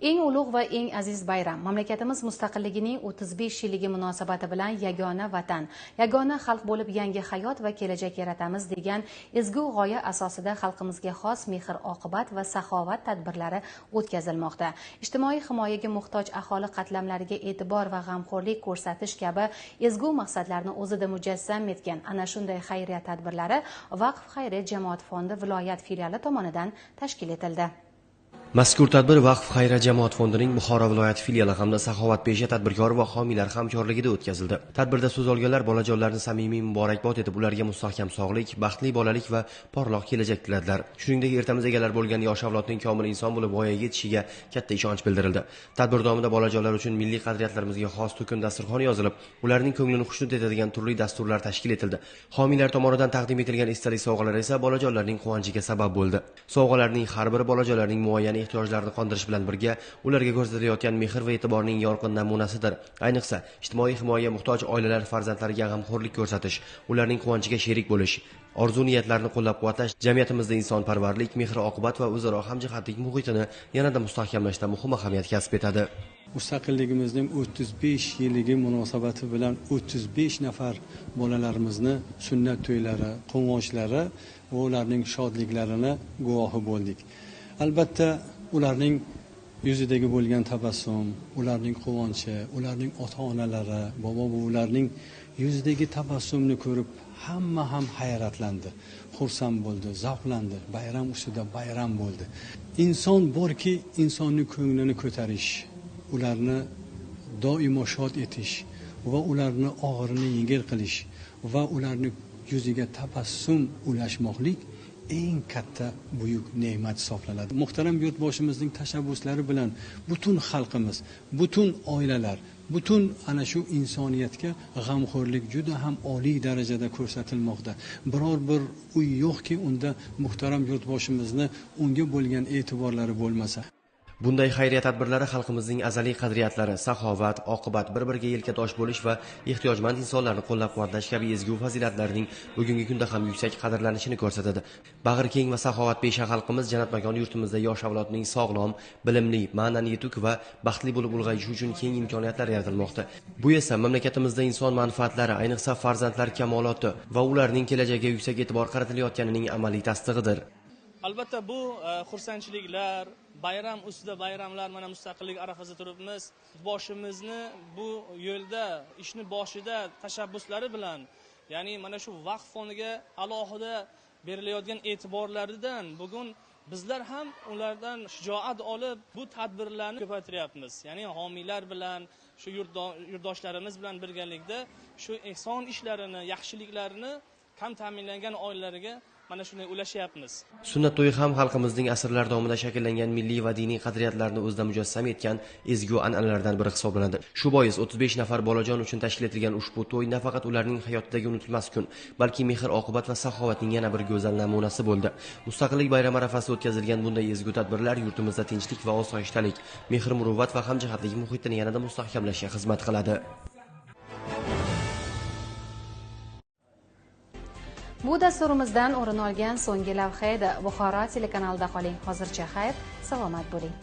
Eng ulug' va eng aziz bayram. Mamlakatimiz mustaqilligining 35 yilligi munosabati bilan yagona vatan, yagona xalq bo'lib yangi hayot va kelajak yaratamiz degan ezgu g'oya asosida xalqimizga xos mehr-oqibat va saxovat tadbirlari o'tkazilmoqda. Ijtimoiy himoyaga muhtoj aholi qatlamlariga e'tibor va g'amxo'rlik ko'rsatish kabi ezgu maqsadlarni o'zida mujassam etgan ana shunday xayriya tadbirlari Vaqf xayriya jamoat fondi viloyat filiali tomonidan tashkil etildi. Mazkur tadbir Vaqf xayriya jamoat fondining Buxoro viloyati filiali hamda saxovatpesha tadbirkor va homiylar hamkorligida o'tkazildi. Tadbirda so'z olganlar bolajonlarni samimiy muborakbod etib, ularga mustahkam sog'lik, baxtli bolalik va porloq kelajak tiladilar. Shuningdek, ertamiz egalari bo'lgan yosh avlodning komil inson bo'lib voyaga yetishiga katta ishonch bildirildi. Tadbir davomida bolajonlar uchun milliy qadriyatlarimizga xos to'kin dasturxon yozilib, ularning ko'nglini xushnud etadigan turli dasturlar tashkil etildi. Homiylar tomonidan taqdim etilgan esdalik sovg'alar esa bolajonlarning quvonchiga sabab bo'ldi. Sovg'alarning har biri bolajonlarning muayyan ehtiyojlarini qondirish bilan birga ularga ko'rsatilayotgan mehr va e'tiborning yorqin namunasidir. Ayniqsa, ijtimoiy himoyaga muhtoj oilalar farzandlariga g'amxo'rlik ko'rsatish, ularning quvonchiga sherik bo'lish, orzu-niyatlarini qo'llab-quvvatlash jamiyatimizda insonparvarlik, mehr-oqibat va o'zaro hamjihatlik muhitini yanada mustahkamlashda muhim ahamiyat kasb etadi. Mustaqilligimizning 35 yilligi munosabati bilan 35 nafar bolalarimizni sunnat to'ylari, quvonchlari va ularning shodliklarini guvohi bo'ldik. Albatta, ularning yuzidagi bo'lgan tabassum, ularning quvonchi, ularning ota-onalari, bobo-buvilarning yuzidagi tabassumni ko'rib hamma ham hayratlandi, xursand bo'ldi, zavqlandi, bayram ustida bayram bo'ldi. Inson borki, insonning ko'nglini ko'tarish, ularni doimo shod etish va ularni og'irini yengil qilish va ularning yuziga tabassum ulashmoqlik eng katta buyuk ne'mat hisoblanadi. Muhtaram yurtboshimizning tashabbuslari bilan butun xalqimiz, butun oilalar, butun ana shu insoniyatga g'amxo'rlik juda ham oliy darajada ko'rsatilmoqda. Biror bir uy yo'qki, unda muhtaram yurtboshimizni unga bo'lgan e'tiborlari bo'lmasa. Bunday xayriya tadbirlari xalqimizning azaliy qadriyatlari, saxovat, oqibat, bir-biriga yelkadosh bo'lish va ehtiyojmand insonlarni qo'llab-quvvatlash kabi ezgu fazilatlarning bugungi kunda ham yuksak qadrlanishini ko'rsatadi. Bag'ri keng va saxovatpesha xalqimiz jannat makon yurtimizda yosh avlodning sog'lom, bilimli, ma'nan yetuk va baxtli bo'lib ulg'ayishi uchun keng imkoniyatlar yaratilmoqda. Bu esa mamlakatimizda inson manfaatlari, ayniqsa farzandlar kamoloti va ularning kelajagiga yuksak e'tibor qaratilayotganining amaliy tasdig'idir. Albatta bu xursandchiliklar, bayram ustida bayramlar, mana mustaqillik arafasida turibmiz. Boshimizni bu yo'lda, ishni boshida tashabbuslari bilan, ya'ni mana shu vaqf fondiga alohida berilayotgan e'tiborlaridan bugun bizlar ham ulardan shijoat olib bu tadbirlarni ko'paytiryapmiz. Ya'ni homiylar bilan, shu yurtdoshlarimiz bilan birgalikda shu ehson ishlarini, yaxshiliklarini kam ta'minlangan oilalarga mana shunday ulashyapmiz. Sunnat to'yi ham xalqimizning asrlar davomida shakllangan milliy va diniy qadriyatlarni o'zida mujassam etgan ezgu an'analardan biri hisoblanadi. Shu bois 35 nafar bolajon uchun tashkil etilgan ushbu to'y nafaqat ularning hayotidagi unutilmas kun, balki mehr-oqibat va saxovatning yana bir go'zal namunasi bo'ldi. Mustaqillik bayrami arafasida o'tkazilgan bunday ezgu tadbirlar yurtimizda tinchlik va osoyishtalik, mehr-muruvvat va hamjihatlik muhitini yanada mustahkamlashga xizmat qiladi. Bu dasturimizdan o'rin olgan so'nggi lavha edi. Buxoro telekanalida qoling. Hozircha xayr, salomat bo'ling.